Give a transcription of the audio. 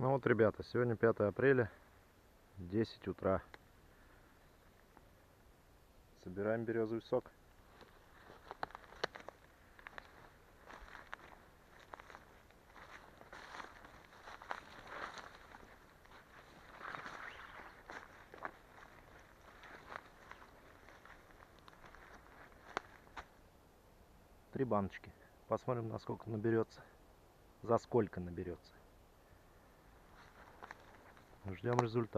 Ну вот, ребята, сегодня 5 апреля, 10 утра. Собираем березовый сок. Три баночки. Посмотрим, насколько наберется. За сколько наберется. Ждем результат.